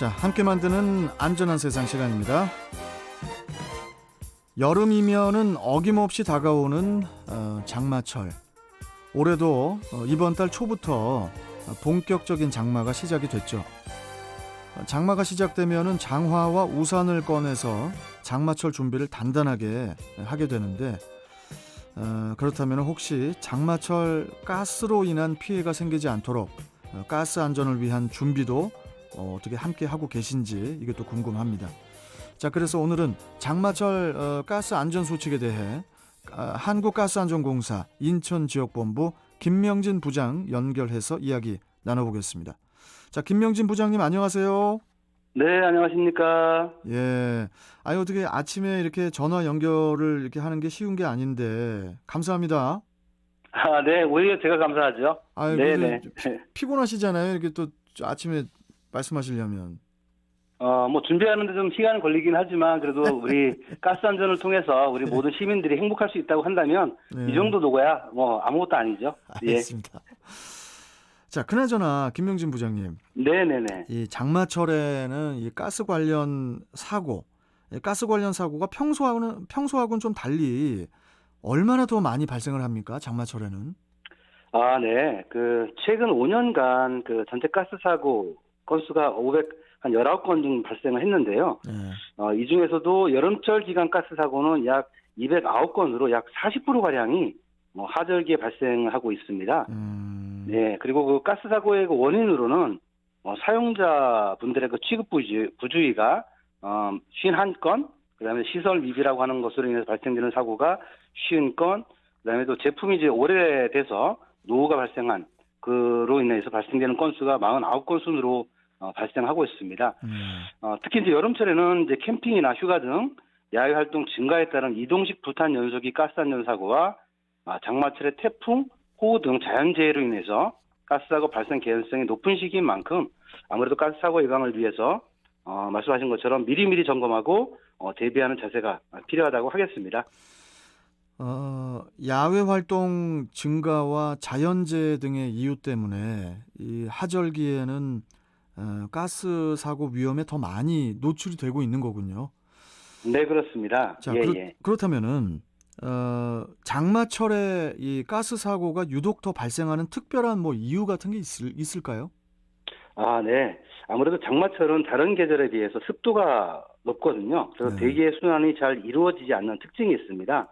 자, 함께 만드는 안전한 세상 시간입니다. 여름이면은 어김없이 다가오는 장마철. 올해도 이번 달 초부터 본격적인 장마가 시작이 됐죠. 장마가 시작되면은 장화와 우산을 꺼내서 장마철 준비를 단단하게 하게 되는데, 그렇다면 혹시 장마철 가스로 인한 피해가 생기지 않도록 가스 안전을 위한 준비도 어떻게 함께 하고 계신지 이게 또 궁금합니다. 자, 그래서 오늘은 장마철 가스 안전 수칙에 대해 한국가스안전공사 인천지역본부 김명진 부장 연결해서 이야기 나눠보겠습니다. 자, 김명진 부장님 안녕하세요. 네, 안녕하십니까. 예. 아니, 어떻게 아침에 이렇게 전화 연결을 이렇게 하는 게 쉬운 게 아닌데 감사합니다. 아, 네, 오히려 제가 감사하죠. 아유, 네네. 피곤하시잖아요. 이렇게 또 아침에 말씀하시려면. 뭐 준비하는데 좀 시간은 걸리긴 하지만 그래도 우리 가스 안전을 통해서 우리 모든 시민들이 행복할 수 있다고 한다면 네. 이 정도 도구야 뭐 아무것도 아니죠. 알겠습니다. 자, 그나저나 김명진 부장님, 네네네. 이 장마철에는 이 가스 관련 사고가 평소하고는 좀 달리 얼마나 더 많이 발생을 합니까? 장마철에는? 아, 네. 최근 5년간 전체 가스 사고 건수가 한 19건 정도 발생을 했는데요. 네. 이 중에서도 여름철 기간 가스 사고는 약 209건으로 약 40%가량이 하절기에 발생하고 있습니다. 네, 그리고 그 가스 사고의 그 원인으로는 사용자분들의 그 취급 부주의가 51건, 그다음에 시설 미비라고 하는 것으로 인해서 발생되는 사고가 50건, 그다음에 또 제품이 이제 오래돼서 노후가 발생한 그로 인해서 발생되는 건수가 49건 순으로 발생하고 있습니다. 특히 이제 여름철에는 이제 캠핑이나 휴가 등 야외 활동 증가에 따른 이동식 부탄 연소기 가스 안전 사고와 장마철의 태풍, 호우 등 자연재해로 인해서 가스 사고 발생 개연성이 높은 시기인 만큼 아무래도 가스 사고 예방을 위해서 말씀하신 것처럼 미리미리 점검하고 대비하는 자세가 필요하다고 하겠습니다. 야외 활동 증가와 자연재해 등의 이유 때문에 이 하절기에는 가스 사고 위험에 더 많이 노출이 되고 있는 거군요. 네, 그렇습니다. 자, 예. 그렇다면은 장마철에 이 가스 사고가 유독 더 발생하는 특별한 뭐 이유 같은 게 있을까요? 아, 네. 아무래도 장마철은 다른 계절에 비해서 습도가 높거든요. 그래서 네. 대기의 순환이 잘 이루어지지 않는 특징이 있습니다.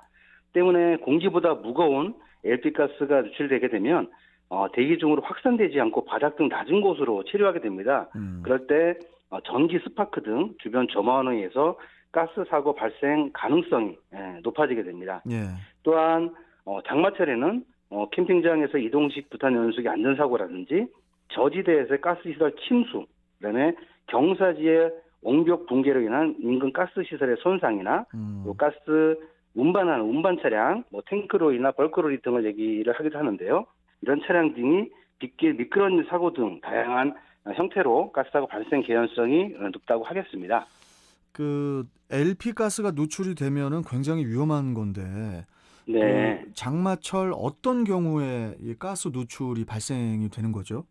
때문에 공기보다 무거운 LP가스가 누출되게 되면 대기 중으로 확산되지 않고 바닥 등 낮은 곳으로 체류하게 됩니다. 그럴 때 전기 스파크 등 주변 점화원에 의해서 가스 사고 발생 가능성이 높아지게 됩니다. 예. 또한 장마철에는 캠핑장에서 이동식 부탄 연소기 안전사고라든지 저지대에서의 가스시설 침수, 그다음에 경사지의 옹벽 붕괴로 인한 인근 가스시설의 손상이나 또 가스 운반하는 운반 차량, 탱크로리나 벌크로리 등을 얘기를 하기도 하는데요. 이런 차량 등이 빗길, 미끄러진 사고 등 다양한 형태로 가스사고 발생 개연성이 높다고 하겠습니다. LP 가스가 누출이 되면은 굉장히 위험한 건데, 네. 장마철 어떤 경우에 이 가스 누출이 발생이 되는 거죠?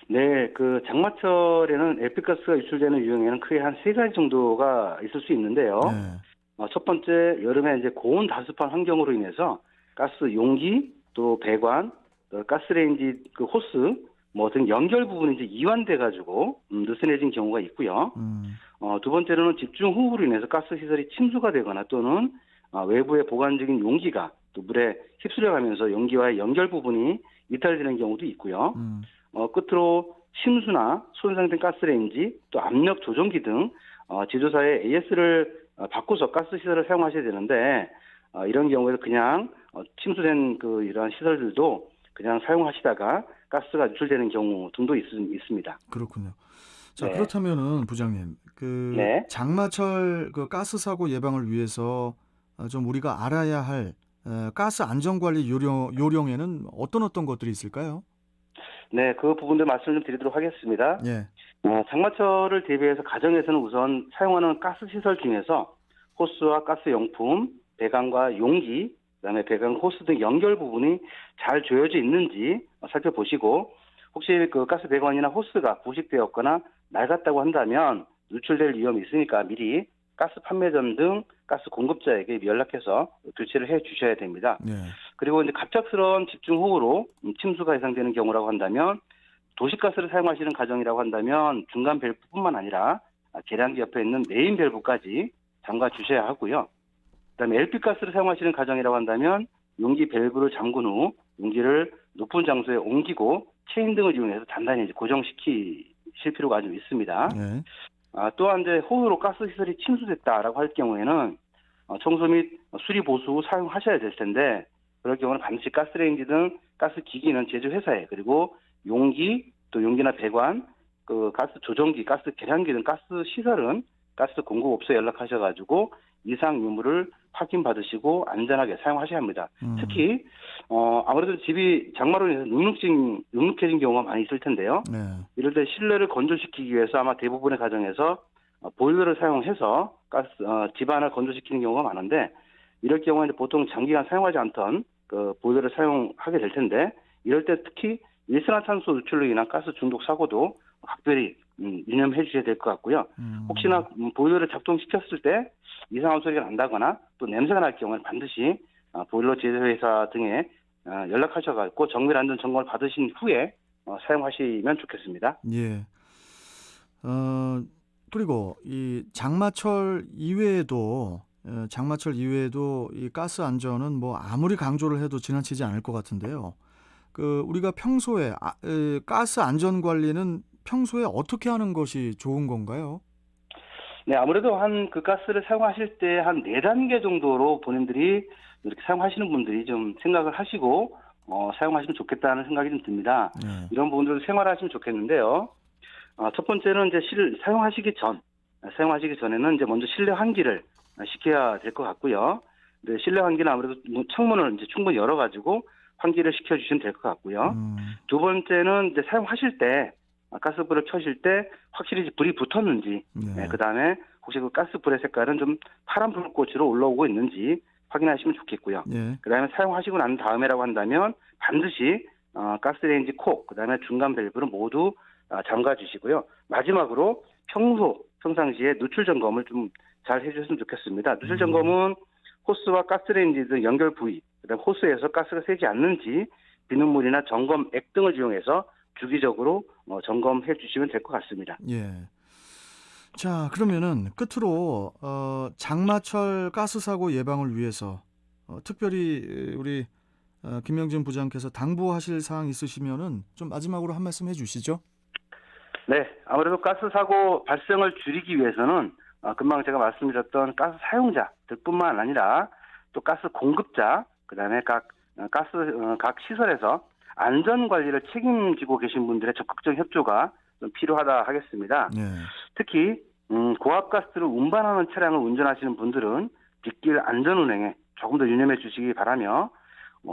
네, 장마철에는 LP가스가 유출되는 유형에는 크게 한 3가지 정도가 있을 수 있는데요. 네. 첫 번째, 여름에 이제 고온 다습한 환경으로 인해서 가스 용기, 또 배관, 또 가스레인지 호스, 등 연결 부분이 이제 이완돼가지고 느슨해진 경우가 있고요. 두 번째로는 집중 호우로 인해서 가스 시설이 침수가 되거나 또는 외부의 보관적인 용기가 또 물에 휩쓸려가면서 용기와의 연결 부분이 이탈되는 경우도 있고요. 끝으로 침수나 손상된 가스레인지, 또 압력 조정기 등 제조사의 AS를 바꿔서 가스 시설을 사용하셔야 되는데 이런 경우에 그냥 침수된 이러한 시설들도 그냥 사용하시다가 가스가 누출되는 경우 등도 있습니다. 그렇군요. 자, 네. 그렇다면은 부장님, 네. 장마철 가스 사고 예방을 위해서 좀 우리가 알아야 할 가스 안전 관리 요령에는 어떤 것들이 있을까요? 네, 그 부분들 말씀을 좀 드리도록 하겠습니다. 예. 장마철을 대비해서 가정에서는 우선 사용하는 가스 시설 중에서 호스와 가스 용품, 배관과 용기, 그다음에 배관 호스 등 연결 부분이 잘 조여져 있는지 살펴보시고 혹시 그 가스 배관이나 호스가 부식되었거나 낡았다고 한다면 누출될 위험이 있으니까 미리 가스 판매점 등 가스 공급자에게 연락해서 교체를 해 주셔야 됩니다. 네. 그리고 이제 갑작스러운 집중호우로 침수가 예상되는 경우라고 한다면 도시가스를 사용하시는 가정이라고 한다면 중간 밸브뿐만 아니라 계량기 옆에 있는 메인 밸브까지 잠가 주셔야 하고요. 그다음에 LP가스를 사용하시는 가정이라고 한다면 용기 밸브를 잠근 후 용기를 높은 장소에 옮기고 체인 등을 이용해서 단단히 이제 고정시키실 필요가 좀 있습니다. 네. 또한 이제 호우로 가스 시설이 침수됐다라고 할 경우에는 청소 및 수리 보수 후 사용하셔야 될 텐데 그럴 경우는 반드시 가스레인지 등 가스 기기는 제조회사에 그리고 용기 또 용기나 배관 그 가스 조정기, 가스 계량기 등 가스 시설은 가스 공급업소에 연락하셔가지고 이상 유무를 확인받으시고 안전하게 사용하셔야 합니다. 특히 아무래도 집이 장마로 인해서 눅눅해진 경우가 많이 있을 텐데요. 네. 이럴 때 실내를 건조시키기 위해서 아마 대부분의 가정에서 보일러를 사용해서 집안을 건조시키는 경우가 많은데 이럴 경우에는 보통 장기간 사용하지 않던 그 보일러를 사용하게 될 텐데 이럴 때 특히 일산화탄소 누출로 인한 가스 중독 사고도 각별히 유념해 주셔야 될 것 같고요. 혹시나 보일러를 작동시켰을 때 이상한 소리가 난다거나 또 냄새가 날 경우는 반드시 보일러 제조회사 등에 연락하셔가지고 정밀 안전 점검을 받으신 후에 사용하시면 좋겠습니다. 예. 그리고 이 장마철 이외에도 이 가스 안전은 뭐 아무리 강조를 해도 지나치지 않을 것 같은데요. 그 우리가 평소에 가스 안전 관리는 평소에 어떻게 하는 것이 좋은 건가요? 네, 아무래도 그 가스를 사용하실 때 한 4단계 정도로 본인들이 이렇게 사용하시는 분들이 좀 생각을 하시고 사용하시면 좋겠다는 생각이 좀 듭니다. 네. 이런 부분들을 생활하시면 좋겠는데요. 첫 번째는 이제 사용하시기 전에는 이제 먼저 실내 환기를 시켜야 될 것 같고요. 네, 실내 환기는 아무래도 창문을 이제 충분히 열어가지고 환기를 시켜주시면 될 것 같고요. 두 번째는 이제 사용하실 때 가스불을 켜실 때 확실히 불이 붙었는지, 네. 그 다음에 혹시 그 가스불의 색깔은 좀 파란 불꽃으로 올라오고 있는지 확인하시면 좋겠고요. 네. 그 다음에 사용하시고 난 다음에라고 한다면 반드시 가스레인지 콕, 그 다음에 중간 밸브를 모두 잠가 주시고요. 마지막으로 평상시에 누출 점검을 좀 잘 해주셨으면 좋겠습니다. 누출 점검은 호스와 가스레인지 등 연결 부위, 그다음 호스에서 가스가 새지 않는지 비눗물이나 점검액 등을 이용해서 주기적으로 점검해 주시면 될 것 같습니다. 예. 자, 그러면은 끝으로 장마철 가스 사고 예방을 위해서 특별히 우리 김명진 부장께서 당부하실 사항 있으시면은 좀 마지막으로 한 말씀 해주시죠. 네, 아무래도 가스 사고 발생을 줄이기 위해서는 금방 제가 말씀드렸던 가스 사용자들뿐만 아니라 또 가스 공급자, 그다음에 각 시설에서 안전 관리를 책임지고 계신 분들의 적극적 협조가 좀 필요하다 하겠습니다. 네. 특히 고압 가스를 운반하는 차량을 운전하시는 분들은 빗길 안전 운행에 조금 더 유념해 주시기 바라며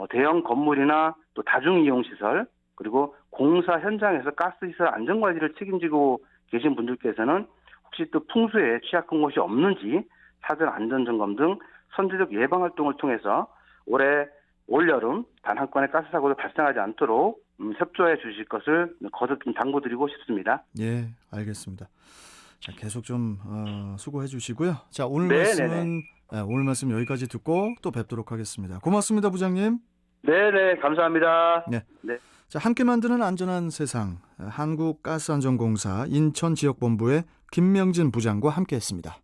대형 건물이나 또 다중 이용 시설 그리고 공사 현장에서 가스 시설 안전 관리를 책임지고 계신 분들께서는 혹시 또 풍수에 취약한 곳이 없는지 사전 안전 점검 등 선제적 예방 활동을 통해서 올 여름 단 한 건의 가스 사고도 발생하지 않도록 협조해 주실 것을 거듭 좀 당부드리고 싶습니다. 예, 알겠습니다. 자, 계속 좀 수고해 주시고요. 자, 오늘 말씀 여기까지 듣고 또 뵙도록 하겠습니다. 고맙습니다, 부장님. 네, 감사합니다. 네. 네. 자, 함께 만드는 안전한 세상, 한국가스안전공사 인천지역본부의 김명진 부장과 함께했습니다.